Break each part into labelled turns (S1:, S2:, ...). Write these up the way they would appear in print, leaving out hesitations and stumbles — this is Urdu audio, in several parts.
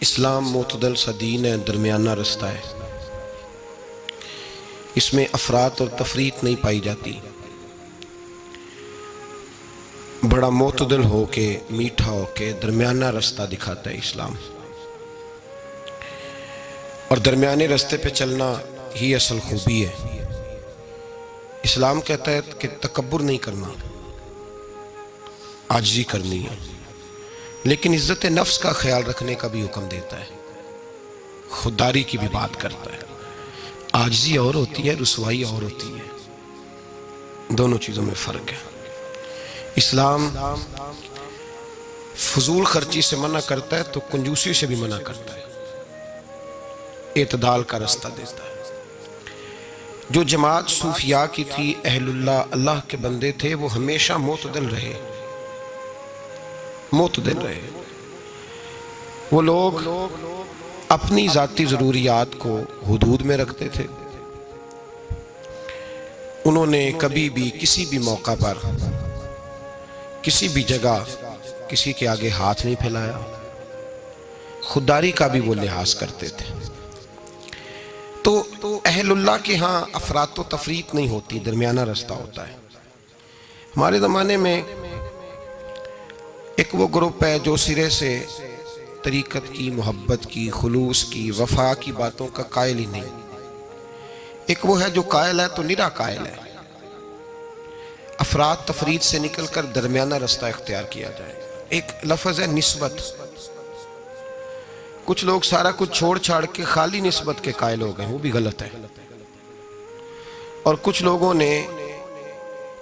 S1: اسلام معتدل سا دین ہے، درمیانہ رستہ ہے۔ اس میں افراط اور تفریط نہیں پائی جاتی۔ بڑا معتدل ہو کے، میٹھا ہو کے درمیانہ رستہ دکھاتا ہے اسلام، اور درمیانے رستے پہ چلنا ہی اصل خوبی ہے۔ اسلام کہتا ہے کہ تکبر نہیں کرنا، عاجزی کرنی ہے، لیکن عزت نفس کا خیال رکھنے کا بھی حکم دیتا ہے، خودداری کی بھی بات کرتا ہے۔ عاجزی اور ہوتی ہے، رسوائی اور ہوتی ہے، دونوں چیزوں میں فرق ہے۔ اسلام فضول خرچی سے منع کرتا ہے تو کنجوسی سے بھی منع کرتا ہے، اعتدال کا رستہ دیتا ہے۔ جو جماعت صوفیاء کی تھی، اہل اللہ، اللہ کے بندے تھے، وہ ہمیشہ معتدل رہے، معتدل رہے۔ وہ لوگ اپنی ذاتی ضروریات کو حدود میں رکھتے تھے۔ انہوں نے کبھی بھی کسی بھی موقع پر کسی بھی جگہ کسی کے آگے ہاتھ نہیں پھیلایا، خودداری کا بھی وہ لحاظ کرتے تھے۔ تو اہل اللہ کے ہاں افراط و تفریط نہیں ہوتی، درمیانہ رستہ ہوتا ہے۔ ہمارے زمانے میں ایک وہ گروپ ہے جو سرے سے طریقت کی، محبت کی، خلوص کی، وفا کی باتوں کا قائل ہی نہیں۔ ایک وہ ہے جو قائل ہے تو نرا قائل ہے۔ افراط تفریط سے نکل کر درمیانہ رستہ اختیار کیا جائے۔ ایک لفظ ہے نسبت۔ کچھ لوگ سارا کچھ چھوڑ چھاڑ کے خالی نسبت کے قائل ہو گئے، وہ بھی غلط ہے۔ اور کچھ لوگوں نے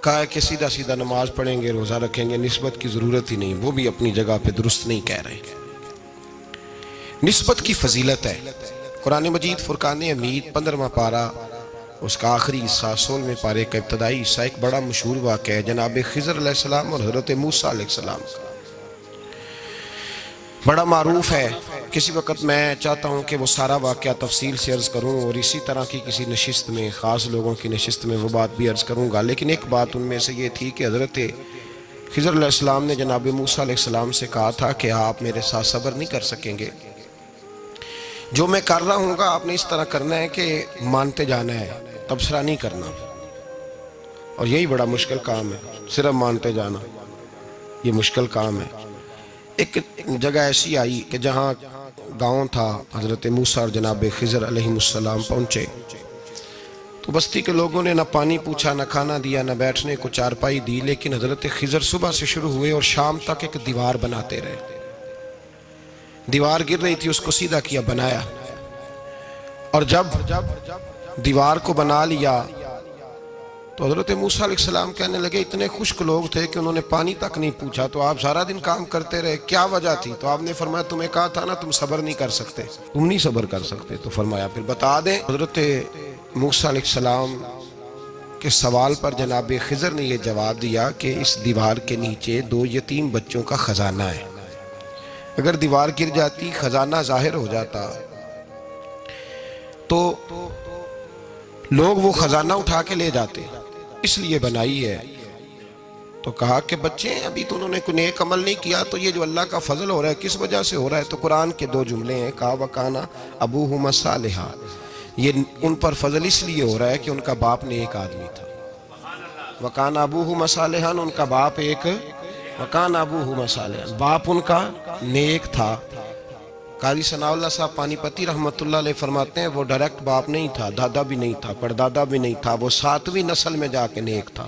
S1: کہا ہے کہ سیدھا سیدھا نماز پڑھیں گے، روزہ رکھیں گے، نسبت کی ضرورت ہی نہیں، وہ بھی اپنی جگہ پہ درست نہیں کہہ رہے۔ نسبت کی فضیلت ہے۔ قرآن مجید فرقان حمید 15واں پارہ، اس کا آخری حصہ 16ویں پارے کا ابتدائی حصہ، ایک بڑا مشہور واقعہ ہے جناب خضر علیہ السلام اور حضرت موسیٰ علیہ السلام کا۔ بڑا معروف ہے۔ کسی وقت میں چاہتا ہوں کہ وہ سارا واقعہ تفصیل سے عرض کروں، اور اسی طرح کی کسی نشست میں، خاص لوگوں کی نشست میں وہ بات بھی عرض کروں گا، لیکن ایک بات ان میں سے یہ تھی کہ حضرت خضر علیہ السلام نے جناب موسیٰ علیہ السلام سے کہا تھا کہ آپ میرے ساتھ صبر نہیں کر سکیں گے، جو میں کر رہا ہوں گا آپ نے اس طرح کرنا ہے کہ مانتے جانا ہے، تبصرہ نہیں کرنا۔ اور یہی بڑا مشکل کام ہے، صرف مانتے جانا، یہ مشکل کام ہے۔ ایک جگہ ایسی آئی کہ جہاں گاؤں تھا، حضرت موسیٰ اور جناب خضر علیہ السلام پہنچے تو بستی کے لوگوں نے نہ پانی پوچھا، نہ کھانا دیا، نہ بیٹھنے کو چارپائی دی، لیکن حضرت خضر صبح سے شروع ہوئے اور شام تک ایک دیوار بناتے رہے۔ دیوار گر رہی تھی، اس کو سیدھا کیا، بنایا، اور جب دیوار کو بنا لیا تو حضرت موسیٰ علیہ السلام کہنے لگے، اتنے خشک لوگ تھے کہ انہوں نے پانی تک نہیں پوچھا، تو آپ سارا دن کام کرتے رہے، کیا وجہ تھی؟ تو آپ نے فرمایا تمہیں کہا تھا نا تم صبر نہیں کر سکتے، تم نہیں صبر کر سکتے۔ تو فرمایا پھر بتا دیں۔ حضرت موسیٰ علیہ السلام کے سوال پر جناب خضر نے یہ جواب دیا کہ اس دیوار کے نیچے 2 یتیم بچوں کا خزانہ ہے، اگر دیوار گر جاتی، خزانہ ظاہر ہو جاتا تو لوگ وہ خزانہ اٹھا کے لے جاتے، اس لیے بنائی ہے۔ تو کہا کہ بچے ابھی تو انہوں نے کوئی نیک عمل نہیں کیا، تو یہ جو اللہ کا فضل ہو رہا ہے کس وجہ سے ہو رہا ہے؟ تو قرآن کے 2 جملے ہیں، کہا وَكَانَ أَبُوهُمَا صَالِحًا، یہ ان پر فضل اس لیے ہو رہا ہے کہ ان کا باپ نیک آدمی تھا۔ وَكَانَ أَبُوهُمَا صَالِحًا، ان کا باپ ایک، وَكَانَ أَبُوهُمَا صَالِحًا، باپ ان کا نیک تھا۔ قاضی ثناء اللہ صاحب پانی پتی رحمت اللہ علیہ فرماتے ہیں وہ ڈائریکٹ باپ نہیں تھا، دادا بھی نہیں تھا، پردادا بھی نہیں تھا، وہ 7ویں نسل میں جا کے نیک تھا۔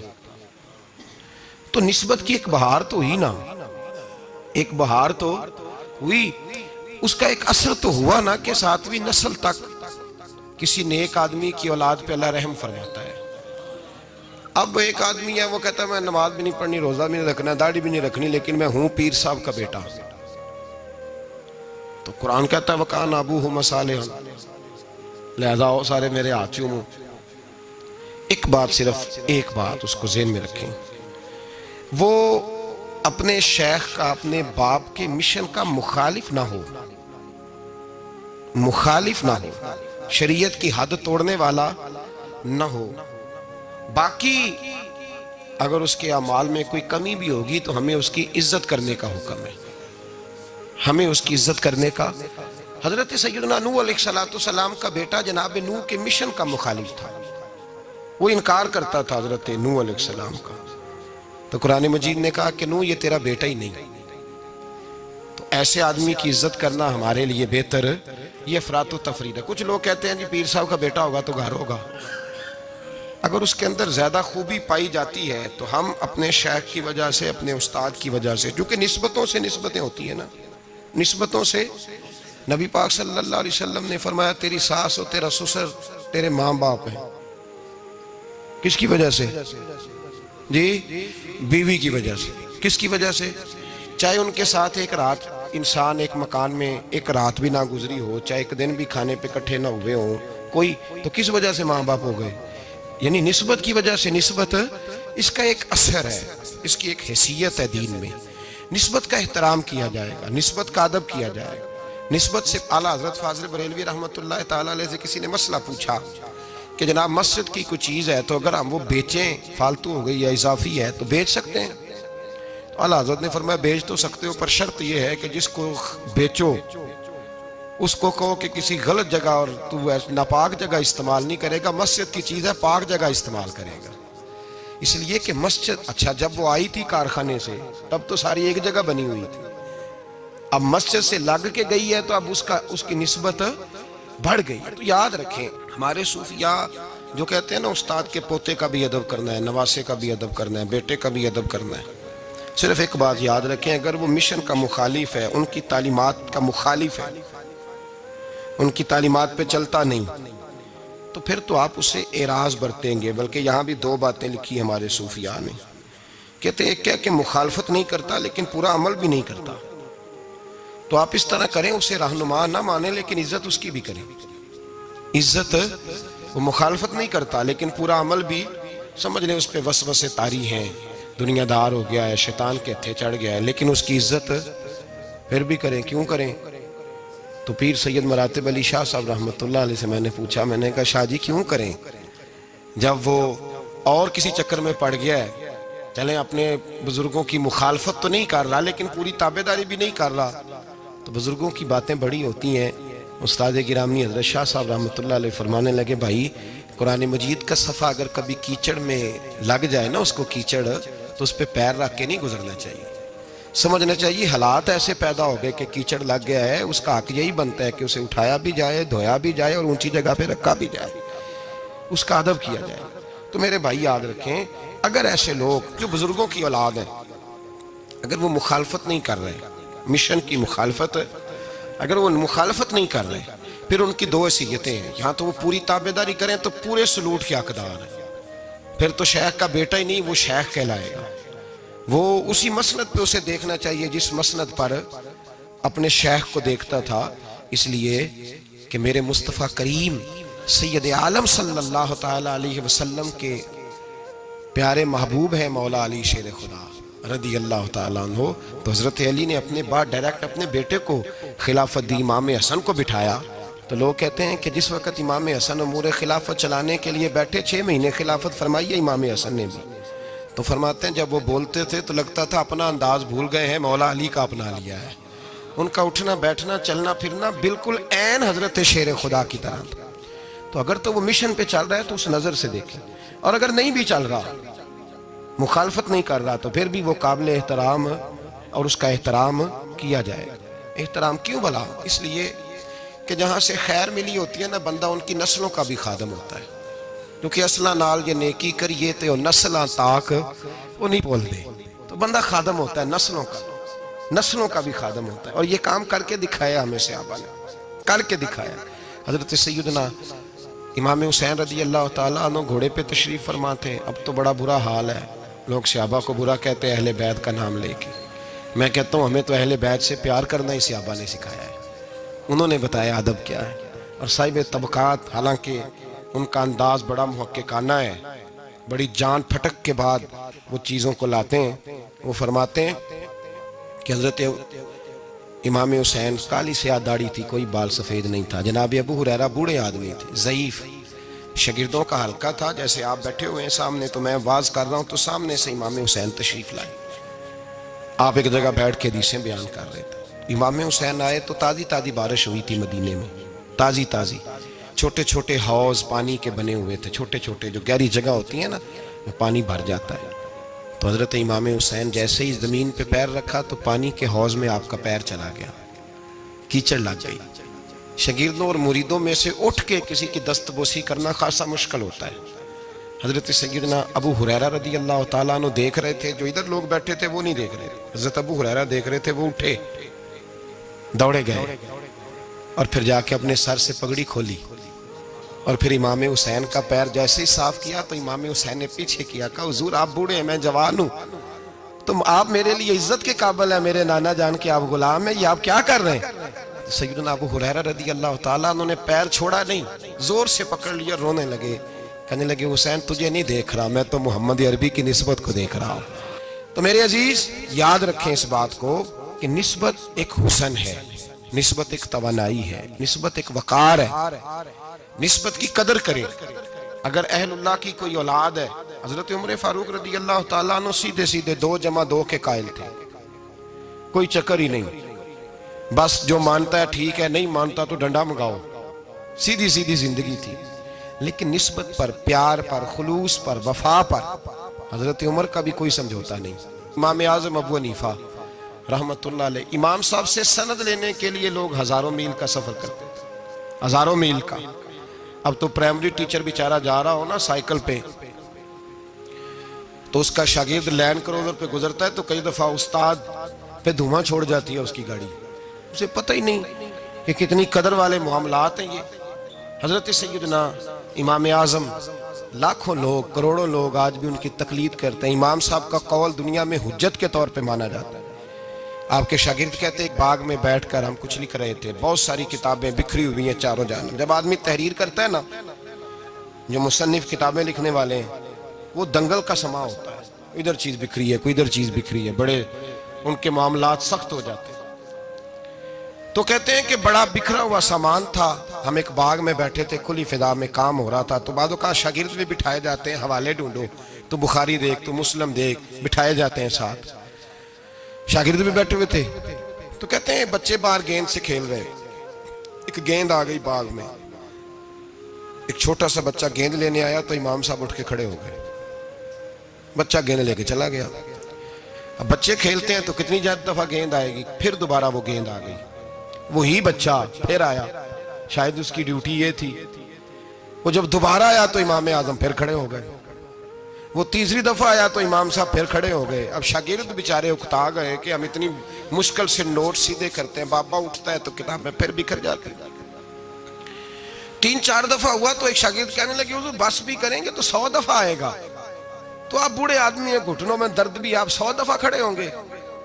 S1: تو نسبت کی ایک بہار تو ہوئی نا، ایک بہار تو ہوئی، اس کا ایک اثر تو ہوا نا کہ 7ویں نسل تک کسی نیک آدمی کی اولاد پہ اللہ رحم فرماتا ہے۔ اب ایک آدمی ہے وہ کہتا ہے میں نماز بھی نہیں پڑھنی، روزہ بھی نہیں رکھنا، داڑھی بھی نہیں رکھنی، لیکن میں ہوں پیر صاحب کا بیٹا۔ تو قرآن کہتا ہے وَكَانَ أَبُوهُمَا صَالِحًا، لہذا ہو سارے میرے ہاتھ چومو۔ ایک بات، صرف ایک بات اس کو ذہن میں رکھیں، وہ اپنے شیخ کا، اپنے باپ کے مشن کا مخالف نہ ہو، مخالف نہ ہو، شریعت کی حد توڑنے والا نہ ہو۔ باقی اگر اس کے اعمال میں کوئی کمی بھی ہوگی تو ہمیں اس کی عزت کرنے کا حکم ہے، ہمیں اس کی عزت کرنے کا حضرت سیدنا نوح علیہ السلام کا بیٹا جناب نوح کے مشن کا مخالف تھا، وہ انکار کرتا تھا حضرت نوح علیہ السلام کا. تو قرآن مجید نے کہا کہ نوح یہ تیرا بیٹا ہی نہیں. تو ایسے آدمی کی عزت کرنا ہمارے لیے بہتر، یہ افراط و تفریط ہے. کچھ لوگ کہتے ہیں جی پیر صاحب کا بیٹا ہوگا تو گھر ہوگا. اگر اس کے اندر زیادہ خوبی پائی جاتی ہے تو ہم اپنے شیخ کی وجہ سے، اپنے استاد کی وجہ سے، جو کہ نسبتوں سے نسبتیں ہوتی ہیں نا، نسبتوں سے. نبی پاک صلی اللہ علیہ وسلم نے فرمایا تیری ساس اور تیرا سسر تیرے ماں باپ ہیں. کس کی وجہ سے؟ جی بیوی کی وجہ سے. کس کی وجہ سے؟ چاہے ان کے ساتھ ایک رات انسان ایک مکان میں ایک رات بھی نہ گزری ہو، چاہے ایک دن بھی کھانے پہ کٹھے نہ ہوئے ہوں کوئی، تو کس وجہ سے ماں باپ ہو گئے؟ یعنی نسبت کی وجہ سے. نسبت اس کا ایک اثر ہے، اس کی ایک حیثیت ہے دین میں. نسبت کا احترام کیا جائے گا، نسبت کا ادب کیا جائے گا. نسبت سے اعلیٰ حضرت فاضل بریلوی رحمۃ اللہ تعالیٰ علیہ سے کسی نے مسئلہ پوچھا کہ جناب مسجد کی کوئی چیز ہے تو اگر ہم وہ بیچیں، فالتو ہو گئی یا اضافی ہے تو بیچ سکتے ہیں؟ تو اعلیٰ حضرت نے فرمایا بیچ تو سکتے ہو، پر شرط یہ ہے کہ جس کو بیچو اس کو کہو کہ کسی غلط جگہ اور تو ناپاک جگہ استعمال نہیں کرے گا. مسجد کی چیز ہے، پاک جگہ استعمال کرے گا. اس لیے کہ مسجد، اچھا جب وہ آئی تھی کارخانے سے تب تو ساری ایک جگہ بنی ہوئی تھی، اب مسجد سے لگ کے گئی ہے تو اب اس کی نسبت بڑھ گئی. تو یاد رکھیں ہمارے صوفیاء جو کہتے ہیں نا استاد کے پوتے کا بھی ادب کرنا ہے، نواسے کا بھی ادب کرنا ہے، بیٹے کا بھی ادب کرنا ہے. صرف ایک بات یاد رکھیں، اگر وہ مشن کا مخالف ہے، ان کی تعلیمات کا مخالف ہے، ان کی تعلیمات پہ چلتا نہیں، تو پھر تو آپ اسے اعراض برتیں گے. بلکہ یہاں بھی دو باتیں لکھی ہمارے صوفیاء نے، کہتے ہیں کیا کہ مخالفت نہیں کرتا لیکن پورا عمل بھی نہیں کرتا. تو آپ اس طرح کریں، اسے رہنما نہ مانیں لیکن عزت اس کی بھی کریں. عزت، وہ مخالفت نہیں کرتا لیکن پورا عمل بھی، سمجھ لیں اس پہ وسوسے طاری ہیں، دنیا دار ہو گیا ہے، شیطان کے ہتھے چڑھ گیا ہے، لیکن اس کی عزت پھر بھی کریں. کیوں کریں؟ تو پیر سید مراتب علی شاہ صاحب رحمۃ اللہ علیہ سے میں نے پوچھا، میں نے کہا شاہ جی کیوں کریں؟ جب وہ اور کسی چکر میں پڑ گیا ہے، چلیں اپنے بزرگوں کی مخالفت تو نہیں کر رہا لیکن پوری تابعداری بھی نہیں کر رہا، تو بزرگوں کی باتیں بڑی ہوتی ہیں. استاد گرامی حضرت شاہ صاحب رحمۃ اللہ علیہ فرمانے لگے بھائی قرآن مجید کا صفحہ اگر کبھی کیچڑ میں لگ جائے نا، اس کو کیچڑ، تو اس پہ پیر رکھ کے نہیں گزرنا چاہیے. سمجھنا چاہیے حالات ایسے پیدا ہو گئے کہ کیچڑ لگ گیا ہے، اس کا حق یہی بنتا ہے کہ اسے اٹھایا بھی جائے، دھویا بھی جائے اور اونچی جگہ پہ رکھا بھی جائے، اس کا ادب کیا جائے. تو میرے بھائی یاد رکھیں، اگر ایسے لوگ جو بزرگوں کی اولاد ہیں، اگر وہ مخالفت نہیں کر رہے، مشن کی مخالفت، اگر وہ مخالفت نہیں کر رہے، پھر ان کی دو حیثیتیں ہیں. یہاں تو وہ پوری تابعداری کریں تو پورے سلوٹ کے حقدار ہیں، پھر تو شیخ کا بیٹا ہی نہیں، وہ شیخ کہلائے گا. وہ اسی مسند پہ اسے دیکھنا چاہیے جس مسند پر اپنے شیخ کو دیکھتا تھا. اس لیے کہ میرے مصطفیٰ کریم سید عالم صلی اللہ تعالیٰ علیہ وسلم کے پیارے محبوب ہیں مولا علی شیر خدا رضی اللہ تعالیٰ عنہ. تو حضرت علی نے اپنے بعد ڈائریکٹ اپنے بیٹے کو خلافت دی، امام حسن کو بٹھایا. تو لوگ کہتے ہیں کہ جس وقت امام حسن امور خلافت چلانے کے لیے بیٹھے، 6 مہینے خلافت فرمائی ہے امام حسن نے بھی. تو فرماتے ہیں جب وہ بولتے تھے تو لگتا تھا اپنا انداز بھول گئے ہیں، مولا علی کا اپنا لیا ہے. ان کا اٹھنا بیٹھنا چلنا پھرنا بالکل عین حضرت شیر خدا کی طرح تھا. تو اگر تو وہ مشن پہ چل رہا ہے تو اس نظر سے دیکھیں، اور اگر نہیں بھی چل رہا، مخالفت نہیں کر رہا، تو پھر بھی وہ قابل احترام اور اس کا احترام کیا جائے. احترام کیوں بھلا؟ اس لیے کہ جہاں سے خیر ملی ہوتی ہے نا، بندہ ان کی نسلوں کا بھی خادم ہوتا ہے. کیونکہ اصلہ نال یہ نیکی کریے تے اور نسلاں تاک وہ نہیں بول دے، تو بندہ خادم ہوتا ہے نسلوں کا بھی خادم ہوتا ہے. اور یہ کام کر کے دکھایا ہمیں صحابہ نے، کر کے دکھایا. حضرت سیدنا امام حسین رضی اللہ تعالیٰ عنہ گھوڑے پہ تشریف فرما تھے. اب تو بڑا برا حال ہے، لوگ صحابہ کو برا کہتے ہیں اہل بیت کا نام لے کے. میں کہتا ہوں ہمیں تو اہل بیت سے پیار کرنا ہی صحابہ نے سکھایا ہے. انہوں نے بتایا ادب کیا ہے. اور صاحب طبقات، حالانکہ ان کا انداز بڑا محققانہ ہے، بڑی جان پھٹک کے بعد وہ چیزوں کو لاتے ہیں. وہ فرماتے ہیں کہ حضرت امام حسین کالی سیاہ داڑھی تھی، کوئی بال سفید نہیں تھا. جناب ابو ہریرہ بوڑھے آدمی تھے، ضعیف، شاگردوں کا حلقہ تھا. جیسے آپ بیٹھے ہوئے ہیں سامنے تو میں واز کر رہا ہوں تو سامنے سے امام حسین تشریف لائے. آپ ایک جگہ بیٹھ کے حدیثیں بیان کر رہے تھے. امام حسین آئے تو تازی تازی بارش ہوئی تھی مدینے میں، تازی تازی، چھوٹے چھوٹے حوض پانی کے بنے ہوئے تھے، چھوٹے چھوٹے جو گہری جگہ ہوتی ہیں نا پانی بھر جاتا ہے. تو حضرت امام حسین جیسے ہی زمین پہ پیر رکھا تو پانی کے حوض میں آپ کا پیر چلا گیا، کیچڑ لگ گئی. شاگردوں اور مریدوں میں سے اٹھ کے کسی کی دست بوسی کرنا خاصا مشکل ہوتا ہے. حضرت سیدنا ابو ہریرہ رضی اللہ تعالیٰ عنہ دیکھ رہے تھے، جو ادھر لوگ بیٹھے تھے وہ نہیں دیکھ رہے تھے. حضرت ابو ہریرہ دیکھ رہے تھے، وہ اٹھے، دوڑے گئے اور پھر جا کے اپنے سر سے پگڑی کھولی اور پھر امام حسین کا پیر جیسے ہی صاف کیا تو امام حسین نے پیچھے کیا، کہا حضور آپ بوڑھے ہیں، میں جوان ہوں، تم آپ میرے لیے عزت کے قابل ہیں، میرے نانا جان کے آپ غلام ہیں، یہ آپ کیا کر رہے ہیں؟ سیدنا ابو ہریرہ رضی اللہ تعالیٰ انہوں نے پیر چھوڑا نہیں، زور سے پکڑ لیا، رونے لگے، کہنے لگے حسین تجھے نہیں دیکھ رہا، میں تو محمد عربی کی نسبت کو دیکھ رہا ہوں. تو میرے عزیز یاد رکھیں اس بات کو کہ نسبت ایک حسن ہے، نسبت ایک توانائی ہے، نسبت ایک وقار ہے. نسبت کی قدر کریں. اگر اہل اللہ کی کوئی اولاد ہے، حضرت عمر فاروق رضی اللہ تعالیٰ عنہ سیدھے سیدھے 2+2 کے قائل تھے، کوئی چکر ہی نہیں، بس جو مانتا ہے ٹھیک ہے، نہیں مانتا تو ڈنڈا منگاؤ، سیدھی سیدھی زندگی تھی. لیکن نسبت پر، پیار پر، خلوص پر، وفا پر حضرت عمر کا بھی کوئی سمجھوتا نہیں. امام اعظم ابو حنیفہ رحمت اللہ علیہ، امام صاحب سے سند لینے کے لیے لوگ ہزاروں میل کا سفر کرتے تھے، ہزاروں میل کا. اب تو پرائمری ٹیچر بیچارہ جا رہا ہو نا سائیکل پہ تو اس کا شاگرد لینڈ کروزر پہ گزرتا ہے تو کئی دفعہ استاد پہ دھواں چھوڑ جاتی ہے اس کی گاڑی، اسے پتہ ہی نہیں کہ کتنی قدر والے معاملات ہیں یہ. حضرت سیدنا امام اعظم، لاکھوں لوگ، کروڑوں لوگ آج بھی ان کی تقلید کرتے ہیں. امام صاحب کا قول دنیا میں حجت کے طور پہ مانا جاتا ہے. آپ کے شاگرد کہتے ہیں ایک باغ میں بیٹھ کر ہم کچھ لکھ رہے تھے، بہت ساری کتابیں بکھری ہوئی ہیں چاروں جانب. جب آدمی تحریر کرتا ہے نا، جو مصنف کتابیں لکھنے والے ہیں، وہ دنگل کا سما ہوتا ہے، ادھر چیز بکھری ہے، کوئی ادھر چیز بکھری ہے، بڑے ان کے معاملات سخت ہو جاتے ہیں. تو کہتے ہیں کہ بڑا بکھرا ہوا سامان تھا، ہم ایک باغ میں بیٹھے تھے، کھلی فضا میں کام ہو رہا تھا. تو بعض اوقات شاگرد بھی بٹھائے جاتے ہیں، حوالے ڈھونڈو تو بخاری دیکھ، تو مسلم دیکھ، بٹھائے جاتے ہیں ساتھ. شاگرد بھی بیٹھے ہوئے تھے. تو کہتے ہیں بچے باہر گیند سے کھیل رہے، ایک گیند آ گئی باغ میں، ایک چھوٹا سا بچہ گیند لینے آیا تو امام صاحب اٹھ کے کھڑے ہو گئے، بچہ گیند لے کے چلا گیا. اب بچے کھیلتے ہیں تو کتنی دفعہ گیند آئے گی، پھر دوبارہ وہ گیند آ گئی، وہی بچہ پھر آیا، شاید اس کی ڈیوٹی یہ تھی. وہ جب دوبارہ آیا تو امام اعظم پھر کھڑے ہو گئے. وہ تیسری دفعہ آیا تو امام صاحب پھر کھڑے ہو گئے. اب شاگرد بیچارے اکتا گئے کہ ہم اتنی مشکل سے نوٹ سیدھے کرتے ہیں، بابا اٹھتا ہے تو کتابیں پھر بکھر جاتی. 3-4 دفعہ ہوا تو ایک شاگرد کہنے لگے حضور بس بھی کریں گے تو 100 دفعہ آئے گا، تو آپ بوڑھے آدمی ہیں، گھٹنوں میں درد بھی، آپ 100 دفعہ کھڑے ہوں گے.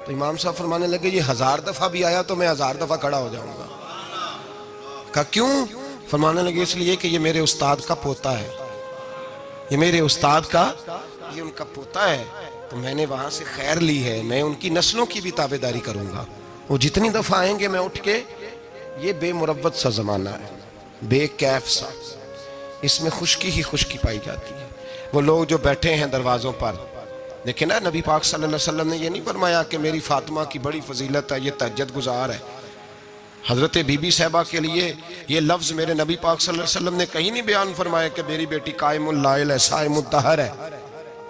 S1: تو امام صاحب فرمانے لگے یہ 1000 دفعہ بھی آیا تو میں 1000 دفعہ کھڑا ہو جاؤں گا. کہا کیوں؟ فرمانے لگے اس لیے کہ یہ میرے استاد کا پوتا ہے، یہ میرے استاد کا، یہ ان کا پوتا ہے، تو میں نے وہاں سے خیر لی ہے، میں ان کی نسلوں کی بھی تابعداری کروں گا. وہ جتنی دفعہ آئیں گے میں اٹھ کے، یہ بے مروت سا زمانہ ہے، بے کیف سا، اس میں خشکی ہی خشکی پائی جاتی ہے. وہ لوگ جو بیٹھے ہیں دروازوں پر، لیکن نا نبی پاک صلی اللہ علیہ وسلم نے یہ نہیں فرمایا کہ میری فاطمہ کی بڑی فضیلت ہے، یہ تہجد گزار ہے. حضرت بی بی صاحبہ کے لیے یہ لفظ میرے نبی پاک صلی اللہ علیہ وسلم نے کہیں نہیں بیان فرمایا کہ میری بیٹی قائم اللائل ہے، صائم الدہر ہے،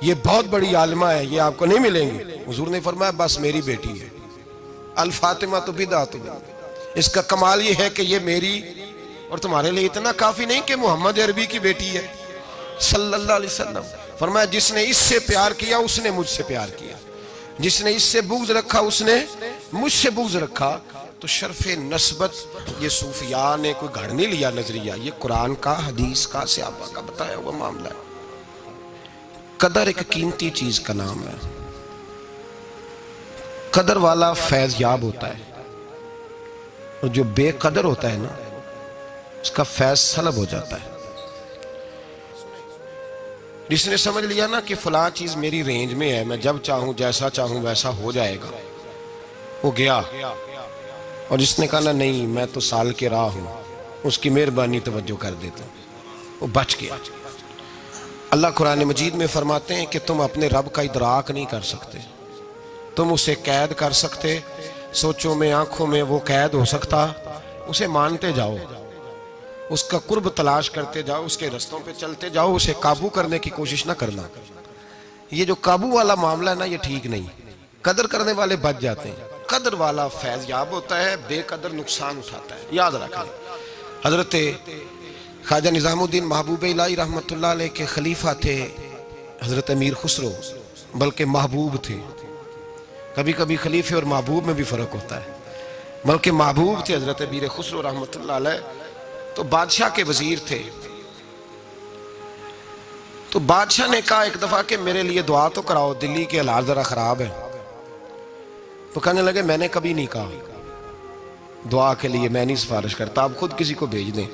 S1: یہ بہت بڑی عالمہ ہے، یہ آپ کو نہیں ملیں گی. حضور نے فرمایا بس میری بیٹی ہے. الفاطمہ تو بدعت، اس کا کمال یہ ہے کہ یہ میری اور تمہارے لیے اتنا کافی نہیں کہ محمد عربی کی بیٹی ہے صلی اللہ علیہ وسلم. فرمایا جس نے اس سے پیار کیا اس نے مجھ سے پیار کیا، جس نے اس سے بغض رکھا اس نے مجھ سے بغض رکھا. تو شرف نسبت یہ صوفیاء نے کوئی گھڑ نہیں لیا نظریہ، یہ قرآن کا، حدیث کا، صحابہ کا بتایا ہوا معاملہ ہے. قدر ایک قیمتی چیز کا نام ہے. قدر والا فیض یاب ہوتا ہے، اور جو بے قدر ہوتا ہے نا اس کا فیض سلب ہو جاتا ہے. جس نے سمجھ لیا نا کہ فلاں چیز میری رینج میں ہے، میں جب چاہوں جیسا چاہوں ویسا ہو جائے گا، وہ گیا. اور جس نے کہا نا نہیں میں تو سال کے راہ ہوں، اس کی مہربانی توجہ کر دیتا ہوں، وہ بچ گیا. اللہ قرآن مجید میں فرماتے ہیں کہ تم اپنے رب کا ادراک نہیں کر سکتے، تم اسے قید کر سکتے، سوچوں میں آنکھوں میں وہ قید ہو سکتا، اسے مانتے جاؤ، اس کا قرب تلاش کرتے جاؤ، اس کے رستوں پہ چلتے جاؤ، اسے قابو کرنے کی کوشش نہ کرنا۔ یہ جو قابو والا معاملہ ہے نا، یہ ٹھیک نہیں۔ قدر کرنے والے بچ جاتے ہیں، قدر والا فیض یاب ہوتا ہے، بے قدر نقصان اٹھاتا ہے، یاد رکھیں۔ حضرت خواجہ نظام الدین محبوب الہی رحمۃ اللہ علیہ کے خلیفہ تھے حضرت امیر خسرو، بلکہ محبوب تھے۔ کبھی کبھی خلیفے اور محبوب میں بھی فرق ہوتا ہے، بلکہ محبوب تھے حضرت امیر خسرو رحمۃ اللہ علیہ۔ تو بادشاہ کے وزیر تھے، تو بادشاہ نے کہا ایک دفعہ کہ میرے لیے دعا تو کراؤ، دلی کے حالات ذرا خراب ہے۔ تو کہنے لگے میں نے کبھی نہیں کہا دعا کے لیے، میں نہیں سفارش کرتا، آپ خود کسی کو بھیج دیں۔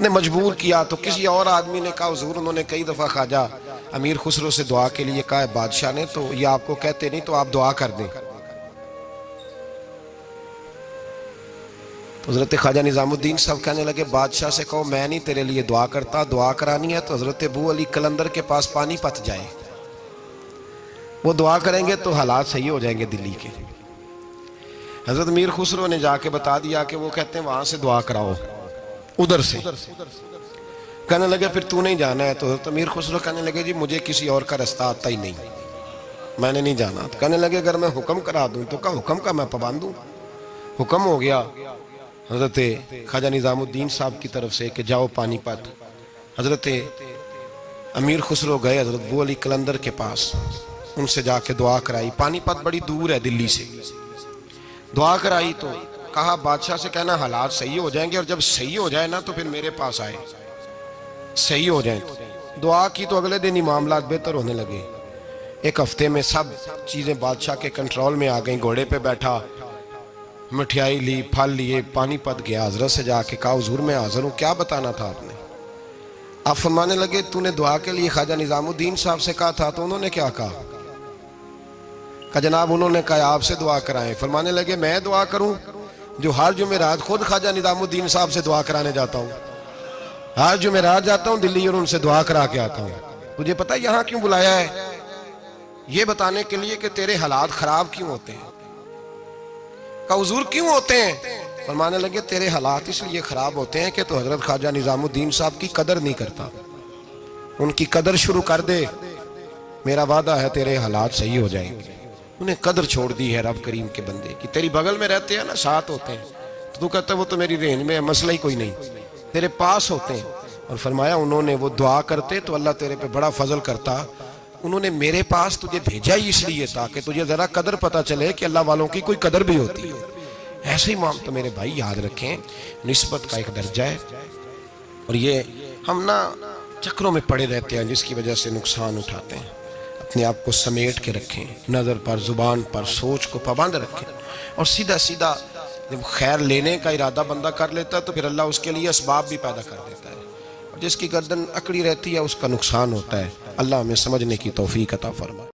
S1: نے مجبور کیا تو کسی اور آدمی نے کہا حضور انہوں نے کئی دفعہ خواجہ امیر خسرو سے دعا کے لیے کہا ہے بادشاہ نے، تو یہ آپ کو کہتے نہیں، تو آپ دعا کر دیں۔ تو حضرت خواجہ نظام الدین صاحب کہنے لگے بادشاہ سے کہو میں نہیں تیرے لیے دعا کرتا، دعا کرانی ہے تو حضرت ابو علی قلندر کے پاس پانی پت جائے، وہ دعا کریں گے تو حالات صحیح ہو جائیں گے دلی کے۔ حضرت امیر خسرو نے جا کے بتا دیا کہ وہ کہتے ہیں وہاں سے دعا کراؤ، ادھر سے۔ کہنے لگے پھر تو نہیں جانا ہے؟ تو حضرت امیر خسرو کہنے لگے جی مجھے کسی اور کا رستہ آتا ہی نہیں، میں نے نہیں جانا۔ کہنے لگے اگر میں حکم کرا دوں تو کہا حکم کا میں پابند ہوں۔ حکم ہو گیا حضرت خواجہ نظام الدین صاحب کی طرف سے کہ جاؤ پانی پت۔ حضرت امیر خسرو گئے حضرت ابو علی قلندر کے پاس، ان سے جا کے دعا کرائی۔ پانی پت بڑی دور ہے دلی سے، دعا کرائی تو کہا بادشاہ سے کہنا حالات صحیح ہو جائیں گے، اور جب صحیح ہو جائے نا تو پھر میرے پاس آئے، صحیح ہو جائیں تو۔ دعا کی تو اگلے دن ہی معاملات بہتر ہونے لگے۔ ایک ہفتے میں سب چیزیں بادشاہ کے کنٹرول میں آ گئیں، گھوڑے پہ بیٹھا، مٹھائی لی، پھل لیے، پانی پت گیا، حضرت سے جا کے کہا حضور میں حاضر ہوں، کیا بتانا تھا آپ نے؟ آپ فرمانے لگے تو نے دعا کے لیے خواجہ نظام الدین صاحب سے کہا تھا، تو انہوں نے کیا کہا؟ کہ جناب انہوں نے کہا آپ سے دعا کرائیں۔ فرمانے لگے میں دعا کروں جو ہر جمعرات خود خواجہ نظام الدین صاحب سے دعا کرانے جاتا ہوں، ہر جمعرات جاتا ہوں دلی اور ان سے دعا کرا کے آتا ہوں۔ تجھے پتہ یہاں کیوں بلایا ہے؟ یہ بتانے کے لیے کہ تیرے حالات خراب کیوں ہوتے ہیں۔ کہا حضور کیوں ہوتے ہیں؟ فرمانے لگے تیرے حالات اس لیے خراب ہوتے ہیں کہ تو حضرت خواجہ نظام الدین صاحب کی قدر نہیں کرتا، ان کی قدر شروع کر دے، میرا وعدہ ہے تیرے حالات صحیح ہو جائیں گے۔ انہیں قدر چھوڑ دی ہے رب کریم کے بندے کی، تیری بغل میں رہتے ہیں نا، ساتھ ہوتے ہیں، تو کہتا ہے وہ تو میری رینج میں ہے، مسئلہ ہی کوئی نہیں، تیرے پاس ہوتے ہیں۔ اور فرمایا انہوں نے وہ دعا کرتے تو اللہ تیرے پہ بڑا فضل کرتا، انہوں نے میرے پاس تجھے بھیجا ہی اس لیے تاکہ تجھے ذرا قدر پتہ چلے کہ اللہ والوں کی کوئی قدر بھی ہوتی ہے۔ ایسے ہی معاملہ تو میرے بھائی یاد رکھیں، نسبت کا ایک درجہ ہے، اور یہ ہم نا چکروں میں پڑے رہتے ہیں جس کی وجہ سے نقصان اٹھاتے ہیں۔ اپنے آپ کو سمیٹ کے رکھیں، نظر پر، زبان پر، سوچ کو پابند رکھیں، اور سیدھا سیدھا جب خیر لینے کا ارادہ بندہ کر لیتا ہے تو پھر اللہ اس کے لیے اسباب بھی پیدا کر دیتا ہے، اور جس کی گردن اکڑی رہتی ہے اس کا نقصان ہوتا ہے۔ اللہ ہمیں سمجھنے کی توفیق عطا فرمائے۔